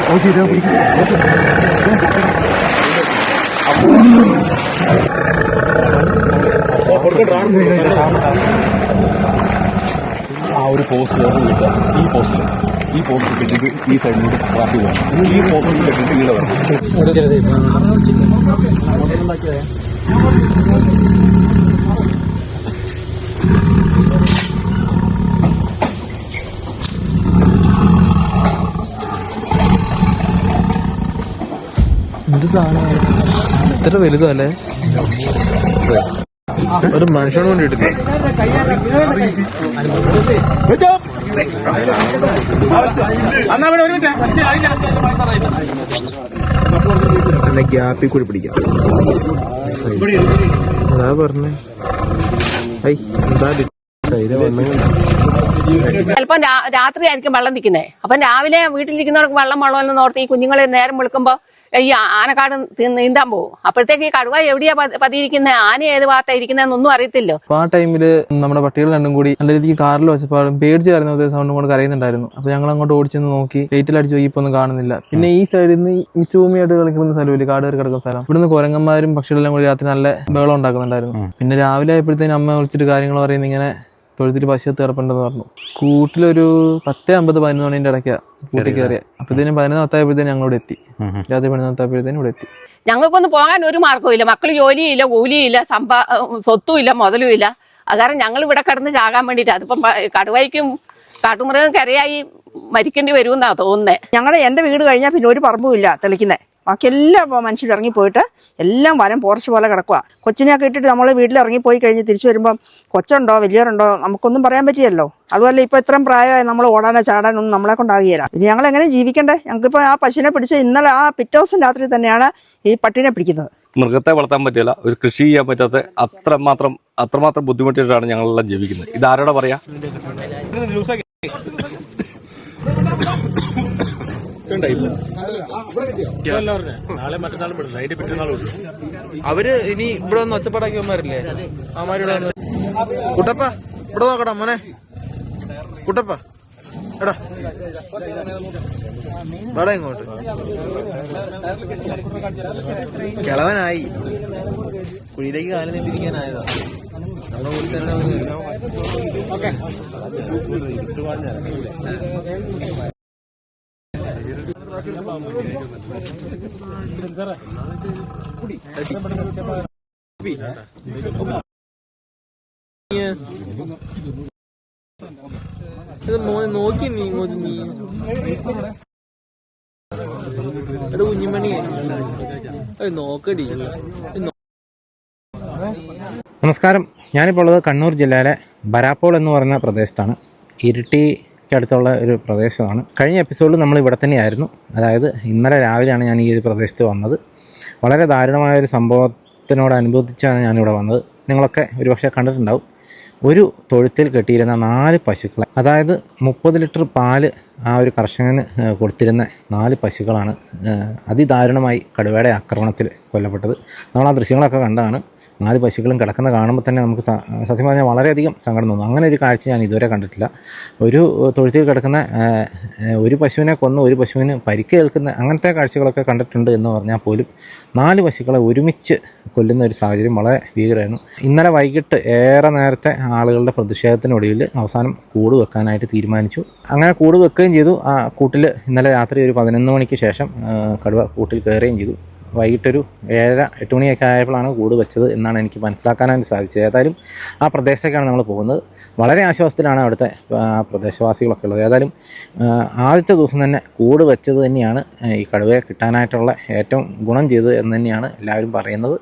ആ ഒരു പോസ്റ്റ് കിട്ടുക. ഈ പോസ്റ്റ് കിട്ടിയിട്ട് ഈ സൈഡിലൂടെ ട്രാഫിക് വേണം. ഈ പോസ്റ്റ് കിട്ടിയിട്ട് ഇവിടെ വരണം. എന്ത് സാധനം ഇത്ര വലുതല്ലേ? ഒരു മനുഷ്യന് വേണ്ടിയിട്ടില്ല. ഗ്യാപ്പിൽ കൂടി പിടിക്കാം. അതാ പറഞ്ഞേ. ചിലപ്പം രാത്രിയായിരിക്കും വെള്ളം നിൽക്കുന്നത്. അപ്പം രാവിലെ വീട്ടിലിരിക്കുന്നവർക്ക് വെള്ളമെന്ന് ഓർത്ത് ഈ കുഞ്ഞുങ്ങളെ നേരം വിളിക്കുമ്പോ ഈ ആനക്കാട് നീന്താൻ പോകും. അപ്പോഴത്തേക്ക് ഈ കടുവ എവിടെയാ പതിയിരിക്കുന്നത്, ആന ഏത് ഭാഗത്താണ് ഇരിക്കുന്നതെന്നൊന്നും അറിയത്തില്ലോ. ആ ടൈമില് നമ്മുടെ പട്ടികൾ രണ്ടും കൂടി നല്ല രീതിക്ക് കാറിൽ വെച്ചപ്പോഴും പേടിച്ച് കയറുന്ന സൗണ്ടും കൊണ്ട് കരയുന്നുണ്ടായിരുന്നു. അപ്പൊ ഞങ്ങൾ അങ്ങോട്ട് ഓടിച്ചെന്ന് നോക്കി, ലൈറ്റിലടിച്ച് നോക്കിയപ്പോ ഒന്നും കാണുന്നില്ല. പിന്നെ ഈ സൈഡിൽ നിന്ന് മിച്ചഭൂമിയായിട്ട് കളിക്കുന്ന സ്ഥലമില്ല, കാട് കയറി കിടക്കുന്ന സ്ഥലം. ഇവിടുന്ന് കുരങ്ങന്മാരും പക്ഷികളെല്ലാം കൂടി രാത്രി നല്ല ബഹളം ഉണ്ടാക്കുന്നുണ്ടായിരുന്നു. പിന്നെ രാവിലെ ആയപ്പോഴത്തേനും അമ്മ വിളിച്ചിട്ട് കാര്യങ്ങൾ പറയുന്നത് ഇങ്ങനെ തൊഴുത്തിൽ പശുവത്ത് കിടപ്പുണ്ടെന്ന് പറഞ്ഞു. കൂട്ടിലൊരു 10:50-11 മണിന്റെ ഇടയ്ക്കാണ് കൂട്ടി കയറിയ. അപ്പോഴത്തേനും 11:10 ഞങ്ങളിവിടെ എത്തി. രാത്രി 11:10 ഇവിടെ എത്തി. ഞങ്ങൾക്കൊന്നും പോകാൻ ഒരു മാർഗവും ഇല്ല. മക്കൾ ജോലിയില്ല, കൂലിയില്ല, സ്വത്തും ഇല്ല, മുതലും ഇല്ല. അത് കാരണം ഞങ്ങൾ ഇവിടെ കിടന്ന് ചാകാൻ വേണ്ടിയിട്ട്. അതിപ്പം കടുവയ്ക്കും കാട്ടുമൃഗം കരയായി മരിക്കേണ്ടി വരുമെന്നാ തോന്നുന്നത്. എന്റെ വീട് കഴിഞ്ഞാൽ പിന്നെ ഒരു പറമ്പും ഇല്ല തെളിക്കുന്നത്. ബാക്കി എല്ലാ മനുഷ്യരും ഇറങ്ങിപ്പോയിട്ട് എല്ലാം വനം പോർച്ച് പോലെ കിടക്കുക. കൊച്ചിനെയൊക്കെ ഇട്ടിട്ട് നമ്മൾ വീട്ടിൽ ഇറങ്ങിപ്പോയി കഴിഞ്ഞ് തിരിച്ചു വരുമ്പം കൊച്ചുണ്ടോ വലിയവരുണ്ടോ നമുക്കൊന്നും പറയാൻ പറ്റിയല്ലോ. അതുപോലെ ഇപ്പൊ ഇത്രയും പ്രായമായി നമ്മൾ ഓടാനോ ചാടാനൊന്നും നമ്മളെ കൊണ്ടാകുകയില്ല. ഇനി ഞങ്ങൾ എങ്ങനെ ജീവിക്കണ്ടേ? ഞങ്ങൾക്കിപ്പോൾ ആ പശുവിനെ പിടിച്ച് ഇന്നലെ ആ പിറ്റേ ദിവസം രാത്രി തന്നെയാണ് ഈ പട്ടിനെ പിടിക്കുന്നത്. മൃഗത്തെ വളർത്താൻ പറ്റില്ല, ഒരു കൃഷി ചെയ്യാൻ പറ്റാത്ത അത്രമാത്രം ബുദ്ധിമുട്ടിയിട്ടാണ് ഞങ്ങളെല്ലാം ജീവിക്കുന്നത്. ഇതാരോടെ പറയാ? അവര് ഇനി ഇവിടെ ഒന്ന് ഒച്ചപ്പാടാക്കി വന്മാരില്ലേ ആമാരുടെ? കുട്ടപ്പ ഇവിടെ നോക്കടാ മോനെ. കുട്ടപ്പ എടാ വേടാ ഇങ്ങോട്ട്. കിളവനായി കുഴിയിലേക്ക് കാലം നീട്ടിരിക്കാനായതാ. നമ്മുടെ കൂടി തന്നെ നോക്കി നീ കുഞ്ഞിമണിയെ നോക്കടി. നമസ്കാരം. ഞാനിപ്പോൾ ഉള്ളത് കണ്ണൂർ ജില്ലയിലെ ബരാപ്പോൾ എന്ന് പറയുന്ന പ്രദേശത്താണ്. ഇരിട്ടിക്കടുത്തുള്ള ഒരു പ്രദേശമാണ്. കഴിഞ്ഞ എപ്പിസോഡിൽ നമ്മൾ ഇവിടെ തന്നെയായിരുന്നു. അതായത് ഇന്നലെ രാവിലെയാണ് ഞാൻ ഈ ഒരു പ്രദേശത്ത് വന്നത്. വളരെ ദാരുണമായൊരു സംഭവത്തിനോടനുബന്ധിച്ചാണ് ഞാനിവിടെ വന്നത്. നിങ്ങളൊക്കെ ഒരുപക്ഷെ കണ്ടിട്ടുണ്ടാവും. ഒരു തൊഴുത്തിൽ കെട്ടിയിരുന്ന 4 പശുക്കളെ, അതായത് 30 ലിറ്റർ പാല് ആ ഒരു കർഷകന് കൊടുത്തിരുന്ന 4 പശുക്കളാണ് അതിദാരുണമായി കടുവയുടെ ആക്രമണത്തിൽ കൊല്ലപ്പെട്ടത്. നമ്മൾ ആ ദൃശ്യങ്ങളൊക്കെ കണ്ടാണ്. 4 പശുക്കളും കിടക്കുന്ന കാണുമ്പോൾ തന്നെ നമുക്ക് സത്യം പറഞ്ഞാൽ വളരെയധികം സങ്കടം തോന്നും. അങ്ങനെ ഒരു കാഴ്ച ഞാൻ ഇതുവരെ കണ്ടിട്ടില്ല. ഒരു തൊഴുത്തിൽ കിടക്കുന്ന ഒരു പശുവിനെ കൊന്ന് ഒരു പശുവിന് പരിക്ക് കേൾക്കുന്ന അങ്ങനത്തെ കാഴ്ചകളൊക്കെ കണ്ടിട്ടുണ്ട് എന്ന് പറഞ്ഞാൽ പോലും 4 പശുക്കളെ ഒരുമിച്ച് കൊല്ലുന്ന ഒരു സാഹചര്യം വളരെ ഭീകരമായിരുന്നു. ഇന്നലെ വൈകിട്ട് ഏറെ നേരത്തെ ആളുകളുടെ പ്രതിഷേധത്തിനൊടുവിൽ അവസാനം കൂട് വെക്കാനായിട്ട് തീരുമാനിച്ചു. അങ്ങനെ കൂട് വെക്കുകയും ചെയ്തു. ആ കൂട്ടിൽ ഇന്നലെ രാത്രി ഒരു 11 മണിക്ക് ശേഷം കടുവ കൂട്ടിൽ കയറുകയും ചെയ്തു. വൈകിട്ടൊരു 7-8 മണിയൊക്കെ ആയപ്പോഴാണ് കൂട് വെച്ചത് എന്നാണ് എനിക്ക് മനസ്സിലാക്കാനായിട്ട് സാധിച്ചത്. ഏതായാലും ആ പ്രദേശത്തേക്കാണ് നമ്മൾ പോകുന്നത്. വളരെ ആശ്വാസത്തിലാണ് അവിടുത്തെ പ്രദേശവാസികളൊക്കെ ഉള്ളത്. ഏതായാലും ആദ്യത്തെ ദിവസം തന്നെ കൂട് വെച്ചത് തന്നെയാണ് ഈ കടുവയെ കിട്ടാനായിട്ടുള്ള ഏറ്റവും ഗുണം ചെയ്തത് എന്ന് തന്നെയാണ് എല്ലാവരും പറയുന്നത്.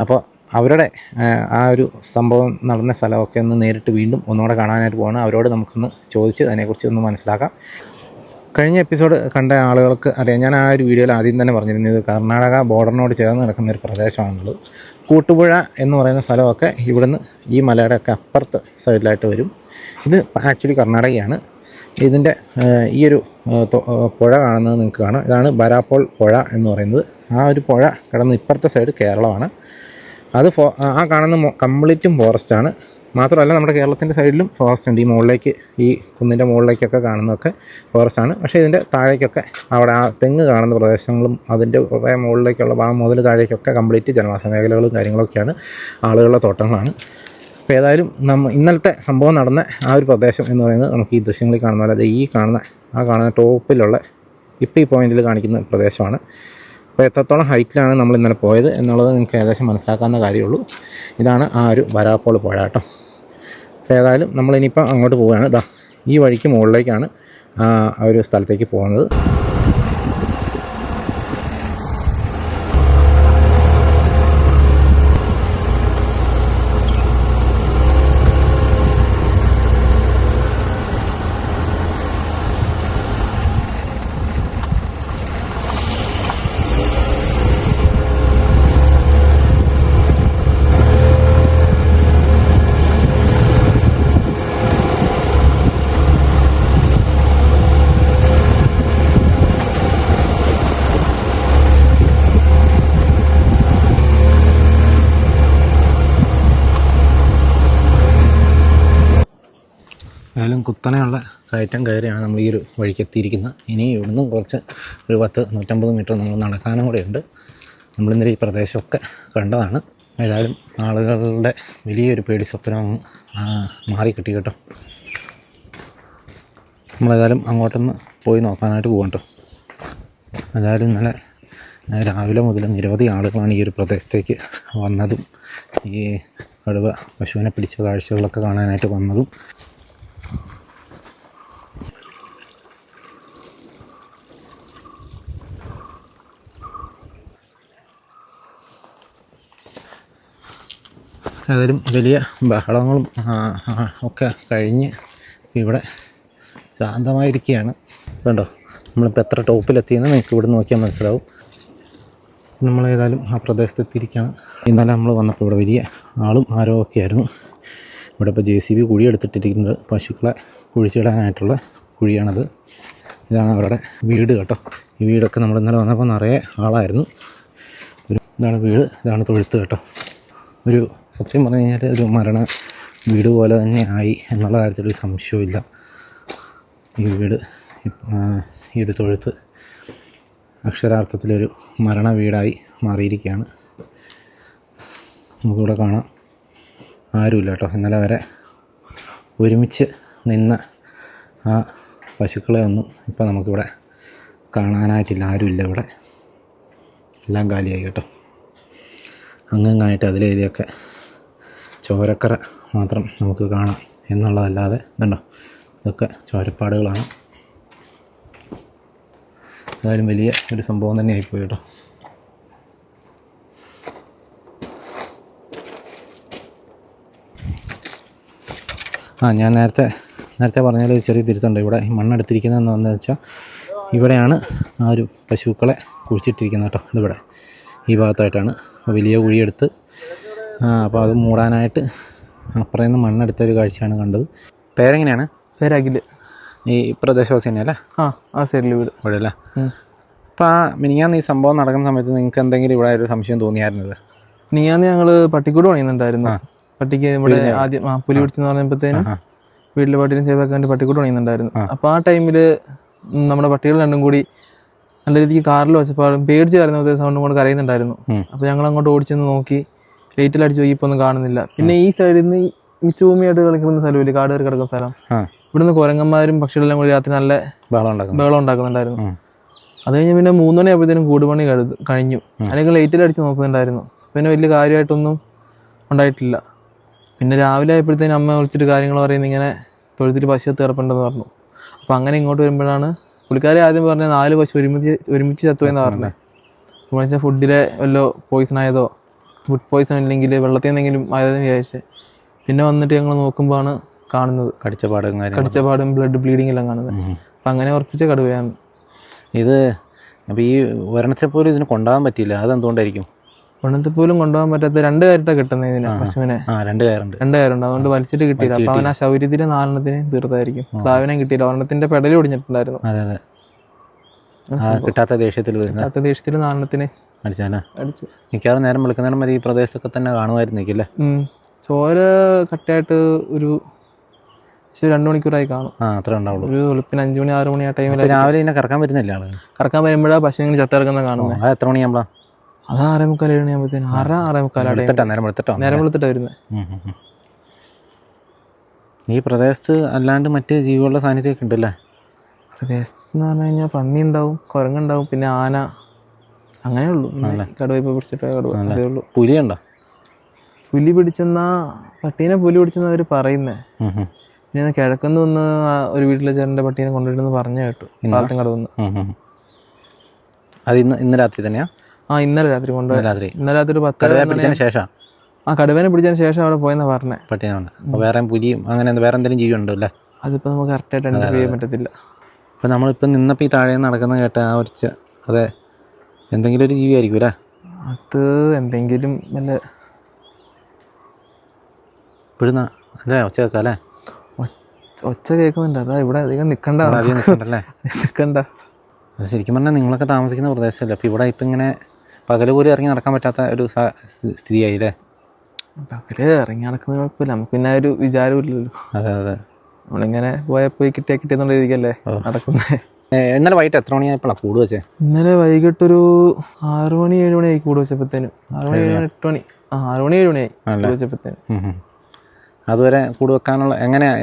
അപ്പോൾ അവരുടെ ആ ഒരു സംഭവം നടന്ന സ്ഥലമൊക്കെ ഒന്ന് നേരിട്ട് വീണ്ടും ഒന്നുകൂടെ കാണാനായിട്ട് പോകണം. അവരോട് നമുക്കൊന്ന് ചോദിച്ച് അതിനെക്കുറിച്ച് ഒന്ന് മനസ്സിലാക്കാം. കഴിഞ്ഞ എപ്പിസോഡ് കണ്ട ആളുകൾക്ക് അറിയാം, ഞാൻ ആ ഒരു വീഡിയോയിൽ ആദ്യം തന്നെ പറഞ്ഞിരുന്നത് കർണാടക ബോർഡറിനോട് ചേർന്ന് കിടക്കുന്ന ഒരു പ്രദേശമാണുള്ളത്. കൂട്ടുപുഴ എന്ന് പറയുന്ന സ്ഥലമൊക്കെ ഇവിടുന്ന് ഈ മലയുടെ ഒക്കെ അപ്പുറത്ത് സൈഡിലായിട്ട് വരും. ഇത് ആക്ച്വലി കർണാടകയാണ്. ഇതിൻ്റെ ഈ ഒരു പുഴ കാണുന്നത് നിങ്ങൾക്ക് കാണാം. ഇതാണ് ബരാപ്പോൾ പുഴ എന്ന് പറയുന്നത്. ആ ഒരു പുഴ കിടന്ന് ഇപ്പുറത്തെ സൈഡ് കേരളമാണ്. അത് ആ കാണുന്ന കംപ്ലീറ്റും ഫോറസ്റ്റാണ്. മാത്രമല്ല നമ്മുടെ കേരളത്തിൻ്റെ സൈഡിലും ഫോറസ്റ്റ് ഉണ്ട്. ഈ മുകളിലേക്ക്, ഈ കുന്നിൻ്റെ മുകളിലേക്കൊക്കെ കാണുന്നതൊക്കെ ഫോറസ്റ്റാണ്. പക്ഷേ ഇതിൻ്റെ താഴേക്കൊക്കെ അവിടെ ആ തെങ്ങ് കാണുന്ന പ്രദേശങ്ങളും അതിൻ്റെ കുറേ മുകളിലേക്കുള്ള ഭാഗം മുതൽ താഴേക്കൊക്കെ കംപ്ലീറ്റ് ജനവാസ മേഖലകളും കാര്യങ്ങളൊക്കെയാണ്, ആളുകളുടെ തോട്ടങ്ങളാണ്. അപ്പോൾ ഏതായാലും ഇന്നലത്തെ സംഭവം നടന്ന ആ ഒരു പ്രദേശം എന്ന് പറയുന്നത് നമുക്ക് ഈ ദൃശ്യങ്ങളിൽ കാണുന്ന പോലെ ഈ കാണുന്ന ടോപ്പിലുള്ള ഇപ്പോൾ ഈ പോയിന്റിൽ കാണിക്കുന്ന പ്രദേശമാണ്. അപ്പോൾ എത്രത്തോളം ഹൈറ്റിലാണ് നമ്മൾ ഇന്നലെ പോയത് എന്നുള്ളത് നിങ്ങൾക്ക് ഏകദേശം മനസ്സിലാക്കാവുന്ന കാര്യമുള്ളൂ. ഇതാണ് ആ ഒരു വരാപ്പോൾ പുഴ കേട്ടോ. അപ്പോൾ ഏതായാലും നമ്മളിനിയിപ്പോൾ അങ്ങോട്ട് പോവുകയാണ്. ഈ വഴിക്ക് മുകളിലേക്കാണ് ആ ഒരു സ്ഥലത്തേക്ക് പോകുന്നത്. ഏതായാലും കുത്തനെയുള്ള കയറ്റം കയറിയാണ് നമ്മൾ ഈ ഒരു വഴിക്ക് എത്തിയിരിക്കുന്നത്. ഇനി ഇവിടുന്ന് കുറച്ച് ഒരു 150 മീറ്റർ നമ്മൾ നടക്കാനും കൂടെ ഉണ്ട്. നമ്മളിന്നലെ ഈ പ്രദേശമൊക്കെ കണ്ടതാണ്. ഏതായാലും ആളുകളുടെ വലിയൊരു പേടി സ്വപ്നം മാറി കിട്ടി കേട്ടോ. നമ്മളേതായാലും അങ്ങോട്ടൊന്ന് പോയി നോക്കാനായിട്ട് പോകാം കേട്ടോ. ഏതായാലും ഇന്നലെ രാവിലെ മുതൽ നിരവധി ആളുകളാണ് ഈ ഒരു പ്രദേശത്തേക്ക് വന്നതും ഈ കടുവ പശുവിനെ പിടിച്ച കാഴ്ചകളൊക്കെ കാണാനായിട്ട് വന്നതും. ഏതായാലും വലിയ ബഹളങ്ങളും ഒക്കെ കഴിഞ്ഞ് ഇവിടെ ശാന്തമായിരിക്കുകയാണ്. കണ്ടോ, നമ്മളിപ്പോൾ എത്ര ടോപ്പിലെത്തിയെന്ന് നിങ്ങൾക്ക് ഇവിടെ നോക്കിയാൽ മനസ്സിലാവും. നമ്മളേതായാലും ആ പ്രദേശത്തെത്തിയിരിക്കുകയാണ്. ഇന്നലെ നമ്മൾ വന്നപ്പോൾ ഇവിടെ വലിയ ആളും ആരോ ആയിരുന്നു. ഇവിടെ ഇപ്പോൾ JCB കുഴി എടുത്തിട്ടിരിക്കുന്നത് പശുക്കളെ കുഴിച്ചിടാനായിട്ടുള്ള കുഴിയാണത്. ഇതാണ് അവരുടെ വീട് കേട്ടോ. ഈ വീടൊക്കെ നമ്മൾ ഇന്നലെ വന്നപ്പോൾ നിറയെ ആളായിരുന്നു. ഇതാണ് വീട്, ഇതാണ് തൊഴുത്ത് കേട്ടോ. ഒരു സത്യം പറഞ്ഞു കഴിഞ്ഞാൽ ഒരു മരണ വീട് പോലെ തന്നെ ആയി എന്നുള്ള കാര്യത്തിലൊരു സംശയമില്ല. ഈ വീട്, ഈ ഒരു തൊഴുത്ത് അക്ഷരാർത്ഥത്തിലൊരു മരണ വീടായി മാറിയിരിക്കുകയാണ്. നമുക്കിവിടെ കാണാം ആരുമില്ല കേട്ടോ. ഇന്നലെ വരെ ഒരുമിച്ച് നിന്ന ആ പശുക്കളെ ഒന്നും ഇപ്പോൾ നമുക്കിവിടെ കാണാനായിട്ടില്ല. ആരുമില്ല ഇവിടെ, എല്ലാം കാലിയായി കേട്ടോ. അങ്ങായിട്ട് അതിലേതിയൊക്കെ ചോരക്കറ മാത്രം നമുക്ക് കാണാം എന്നുള്ളതല്ലാതെ ഇതുണ്ടോ, ഇതൊക്കെ ചോരപ്പാടുകളാണ്. എന്തായാലും വലിയ ഒരു സംഭവം തന്നെ ആയിപ്പോയി കേട്ടോ. ഞാൻ നേരത്തെ പറഞ്ഞാൽ ഒരു ചെറിയ തിരുത്തുണ്ട്. ഇവിടെ ഈ മണ്ണെടുത്തിരിക്കുന്നത് എന്താണെന്ന് വെച്ചാൽ ഇവിടെയാണ് ആ ഒരു പശുക്കളെ കുഴിച്ചിട്ടിരിക്കുന്നത് കേട്ടോ. ഇതിവിടെ ഈ ഭാഗത്തായിട്ടാണ് വലിയ കുഴിയെടുത്ത് അപ്പോൾ അത് മൂടാനായിട്ട് അപ്പുറയിൽ നിന്ന് മണ്ണെടുത്തൊരു കാഴ്ചയാണ് കണ്ടത്. പേരെങ്ങനെയാണ്? പേരഖില്. ഈ പ്രദേശവാസി തന്നെയല്ലേ? ആ സൈഡിൽ വീട് ഇവിടെ അല്ലേ? അപ്പോൾ മിനിഞ്ഞാന്ന് ഈ സംഭവം നടക്കുന്ന സമയത്ത് നിങ്ങൾക്ക് എന്തെങ്കിലും ഇവിടെ ഒരു സംശയം തോന്നിയായിരുന്നത്? മിനിഞ്ഞാന്ന് ഞങ്ങൾ പട്ടിക്കൂട് പണിയുന്നുണ്ടായിരുന്നു. പട്ടിക്ക് ഇവിടെ ആദ്യം പുലി പിടിച്ചെന്ന് പറഞ്ഞപ്പോഴത്തേനും വീട്ടിൽ പട്ടീനെ സേവാക്കാൻ വേണ്ടി പട്ടിക്കൂട് പണിയുന്നുണ്ടായിരുന്നു. അപ്പോൾ ആ ടൈമിൽ നമ്മുടെ പട്ടികൾ രണ്ടും കൂടി നല്ല രീതിക്ക് കാറിൽ വെച്ചപ്പോൾ പേടിച്ച് കയറുന്ന സൗണ്ടും കൊണ്ട് കരയുന്നുണ്ടായിരുന്നു. അപ്പോൾ ഞങ്ങൾ അങ്ങോട്ട് ഓടിച്ചെന്ന് നോക്കി, ലൈറ്റിലടിച്ച് പോയി ഇപ്പോൾ ഒന്നും കാണുന്നില്ല. പിന്നെ ഈ സൈഡിൽ നിന്ന് ഈ ചൂമിയായിട്ട് കളിക്കുന്ന സ്ഥലമില്ല, കാട് കയറി കിടക്കുന്ന സ്ഥലം. ഇവിടുന്ന് കുരങ്ങന്മാരും പക്ഷികളെല്ലാം കൂടി രാത്രി നല്ല ബഹളം ഉണ്ടാക്കുന്നുണ്ടായിരുന്നു. അത് കഴിഞ്ഞ് പിന്നെ 3 മണിയാകുമ്പോഴത്തേനും കൂടുപണി കഴിഞ്ഞു. അല്ലെങ്കിൽ ലൈറ്റിലടിച്ച് നോക്കുന്നുണ്ടായിരുന്നു. പിന്നെ വലിയ കാര്യമായിട്ടൊന്നും ഉണ്ടായിട്ടില്ല. പിന്നെ രാവിലെ ആയപ്പോഴത്തേനും അമ്മ വിളിച്ചിട്ട് കാര്യങ്ങൾ പറയുന്നത് ഇങ്ങനെ തൊഴുത്തിട്ട് പശു കിടപ്പുണ്ടെന്ന് പറഞ്ഞു. അപ്പോൾ അങ്ങനെ ഇങ്ങോട്ട് വരുമ്പോഴാണ് പുള്ളിക്കാരി ആദ്യം പറഞ്ഞത് 4 പശു ഒരുമിച്ച് ചത്തുവെന്ന് പറഞ്ഞത്. അപ്പോൾ വെച്ചാൽ ഫുഡിലെ വല്ലോ പോയിസൺ ആയതോ, ഫുഡ് പോയിസൺ ഇല്ലെങ്കിൽ വെള്ളത്തിൽ നിന്നെങ്കിലും ആയതെന്ന് വിചാരിച്ചത്. പിന്നെ വന്നിട്ട് ഞങ്ങൾ നോക്കുമ്പോഴാണ് കാണുന്നത് കടിച്ചപാടും ബ്ലഡ് ബ്ലീഡിങ് എല്ലാം കാണുന്നത്. അപ്പം അങ്ങനെ ഉറപ്പിച്ച കടുവയാണ് ഇത്. അപ്പോൾ ഈ ഒരെണ്ണത്തെ പോലും ഇതിന് കൊണ്ടുപോകാൻ പറ്റിയില്ല, അതെന്തുകൊണ്ടായിരിക്കും? ഒരെണ്ണത്തെ പോലും കൊണ്ടുപോകാൻ പറ്റാത്ത 2 കയറിട്ടാണ് കിട്ടുന്നത് ഇതിന് പശുവിനെ. 2 കയറുണ്ട്. അതുകൊണ്ട് വലിച്ചിട്ട് കിട്ടിയില്ല. അപ്പം അവൻ ആ ശൗര്യത്തിന് 4 തീർത്തായിരിക്കും. ക്ലാവിനെ കിട്ടിയില്ല. ഒരെണ്ണത്തിന്റെ പെടൽ ഒടിഞ്ഞിട്ടുണ്ടായിരുന്നു. അതെ. കിട്ടാത്ത ദേഷ്യത്തിൽ 4 അടിച്ചു. മിക്കവാറും നേരം വിളിക്കുന്നേരം വരെ ഈ പ്രദേശത്തൊക്കെ തന്നെ കാണുമായിരുന്നില്ലേ? ചോര കട്ടയായിട്ട് ഒരു 2 മണിക്കൂറായി കാണും. അത്ര ഉണ്ടാവുള്ളൂ. ഒരു വെളുപ്പിന് 5 മണി 6 മണി ആ ടൈമിൽ രാവിലെ ഇങ്ങനെ കറക്കാൻ വരുന്നില്ല ആള്. കറക്കാൻ വരുമ്പോഴാണ് പശു ഇങ്ങനെ ചത്തിറക്കുന്ന കാണുന്നത്. അത് എത്ര മണിയാകുമ്പോഴാ? അത് 6:45 7 മണിയാകുമ്പോഴത്തേനും 6:45 നേരം വെളുത്തിട്ടാ വരുന്നത്. ഈ പ്രദേശത്ത് അല്ലാണ്ട് മറ്റ് ജീവികളുടെ സാന്നിധ്യമൊക്കെ ഉണ്ടല്ലേ? പ്രദേശത്തെന്ന് പറഞ്ഞു കഴിഞ്ഞാൽ പന്നി ഉണ്ടാവും, കുരങ്ങുണ്ടാവും, പിന്നെ ആന, അങ്ങനെയുള്ളൂ. കടുവ ഇപ്പോൾ പിടിച്ചിട്ട് കടുവ അതേ ഉള്ളൂ. പുലിയുണ്ടോ? പുലി പിടിച്ചെന്നാ പട്ടീനെ പുലി പിടിച്ചെന്നാ അവർ പറയുന്നേ. പിന്നെ കിഴക്കുന്ന് വന്ന് ഒരു വീട്ടിലെ ചേട്ടൻ്റെ പട്ടീനെ കൊണ്ടുവരുമെന്ന് പറഞ്ഞു കേട്ടു, പാലത്തും കടവുന്ന്. അത് ഇന്ന് രാത്രി തന്നെയാ? ഇന്നലെ രാത്രി കൊണ്ടുപോയി. ഇന്നലെ രാത്രി ഒരു 10 ശേഷം കടുവേനെ പിടിച്ചതിന് ശേഷം അവിടെ പോയെന്നാ പറഞ്ഞേ. പട്ടീനുണ്ട്. വേറെ പുലിയും അങ്ങനെ വേറെ എന്തെങ്കിലും ജീവി ഉണ്ടോ അല്ലേ? അതിപ്പോൾ നമുക്ക് കറക്റ്റായിട്ട് ഐഡന്റിഫൈ ചെയ്യാൻ പറ്റത്തില്ല. ഇപ്പം നമ്മളിപ്പോൾ നിന്നപ്പോൾ ഈ താഴെ നടക്കുന്ന കേട്ട ആ ഒരു അതെ എന്തെങ്കിലും ഒരു ജീവി ആയിരിക്കും അല്ലേ? അത് എന്തെങ്കിലും വല്ല ഇപ്പോഴും അല്ലേ ഒച്ച കേൾക്കാം അല്ലേ? ഒച്ച കേൾക്കുന്നുണ്ട്. അതാ ഇവിടെ അധികം നിൽക്കണ്ട. നിൽക്കണ്ട. അത് ശരിക്കും പറഞ്ഞാൽ നിങ്ങളൊക്കെ താമസിക്കുന്ന പ്രദേശമല്ലേ? അപ്പോൾ ഇവിടെ ഇപ്പം ഇങ്ങനെ പകല് പോലും ഇറങ്ങി നടക്കാൻ പറ്റാത്ത ഒരു സ്ഥിതിയായില്ലേ? പകല് ഇറങ്ങി നടക്കുന്ന കുഴപ്പമില്ല, നമുക്ക് പിന്നെ ഒരു വിചാരവും ഇല്ലല്ലോ. അതെ അതെ, നമ്മളിങ്ങനെ പോയി കിട്ടിയെന്നുള്ള രീതിക്കല്ലേ നടക്കുന്നത്. ഇന്നലെ വൈകിട്ട് എത്ര മണിയായപ്പോഴാണ് കൂട് വെച്ചേ? ഇന്നലെ വൈകിട്ടൊരു 6 മണി 7 മണിയായി കൂട് വെച്ചപ്പോഴത്തേനും. 6 മണി 7 മണി 8 മണി 6 മണി 7 മണിയായി കൂട് വെച്ചപ്പോഴത്തേനും. അതുവരെ കൂട് വെക്കാനുള്ള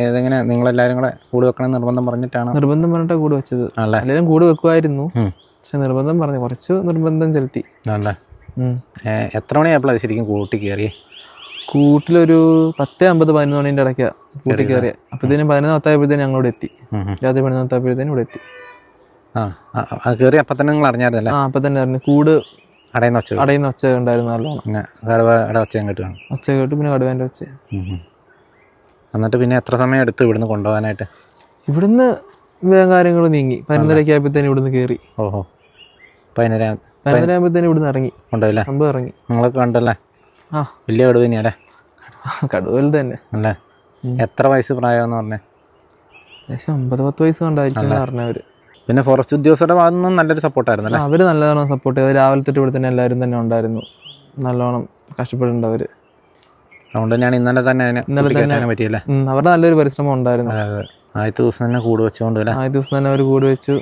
ഏതെങ്ങനെ നിങ്ങളെല്ലാവരും കൂടെ കൂട് വെക്കണം നിർബന്ധം പറഞ്ഞിട്ടാണ്? നിർബന്ധം പറഞ്ഞിട്ടാണ് കൂട് വെച്ചത്. എല്ലാവരും കൂട് വെക്കുമായിരുന്നു, പക്ഷെ നിർബന്ധം പറഞ്ഞു, കുറച്ച് നിർബന്ധം ചെലുത്തി. എത്ര മണിയായപ്പോഴാണ് ശരിക്കും കൂട്ടി കയറിയേ? കൂട്ടിലൊരു 10:50 11 മണിൻ്റെ ഇടയ്ക്കാണ് കൂട്ടി കയറിയ. അപ്പോഴത്തേനും 11:10 ഞങ്ങളിവിടെ എത്തി. രാത്രി 11:10 ഇവിടെ എത്തി. കയറി അപ്പം തന്നെ നിങ്ങൾ അറിഞ്ഞായിരുന്നല്ലേ? അപ്പം തന്നെ അറിഞ്ഞു. കൂട് അടയുന്ന ഒച്ച ഉണ്ടായിരുന്നു നല്ലോണം. ഒച്ച കേട്ടു, പിന്നെ കടുവേൻ്റെ ഒച്ച. എന്നിട്ട് പിന്നെ എത്ര സമയം എടുത്തു ഇവിടുന്ന് കൊണ്ടുപോകാനായിട്ട്? ഇവിടുന്ന് വേഗം കാര്യങ്ങൾ നീങ്ങി. 11:30 ആയപ്പോഴത്തേനും ഇവിടുന്ന് കയറി. 11:30 ആയപ്പോഴത്തേനും ഇവിടുന്ന് ഇറങ്ങി. കൊണ്ടുപോയില്ലേ? സംഭവം ഇറങ്ങി. നിങ്ങളൊക്കെ കണ്ടല്ലേ? വലിയ കടുവ തന്നെയല്ലേ? കടുവൽ തന്നെ അല്ലേ? എത്ര വയസ്സ് പ്രായമെന്ന് പറഞ്ഞേ? ഏകദേശം 9-10 വയസ്സ് കണ്ടായിരിക്കും പറഞ്ഞവര്. പിന്നെ ഫോറസ്റ്റ് ഉദ്യോഗസ്ഥരുടെ ഭാഗത്തു നിന്നും നല്ലൊരു സപ്പോർട്ടായിരുന്നു. അവര് നല്ലവണ്ണം സപ്പോർട്ട് ചെയ്ത് രാവിലെ തൊട്ട് ഇവിടെ തന്നെ എല്ലാവരും തന്നെ ഉണ്ടായിരുന്നു. നല്ലോണം കഷ്ടപ്പെടുന്നുണ്ട് അവര്. അതുകൊണ്ട് തന്നെയാണ് ഇന്നലെ തന്നെ പറ്റിയല്ലേ? അവരുടെ നല്ലൊരു പരിശ്രമം ഉണ്ടായിരുന്നു. ആദ്യത്തെ ദിവസം തന്നെ കൂട് വെച്ചുകൊണ്ട് ആദ്യത്തെ ദിവസം തന്നെ അവർ കൂട് വെച്ചു.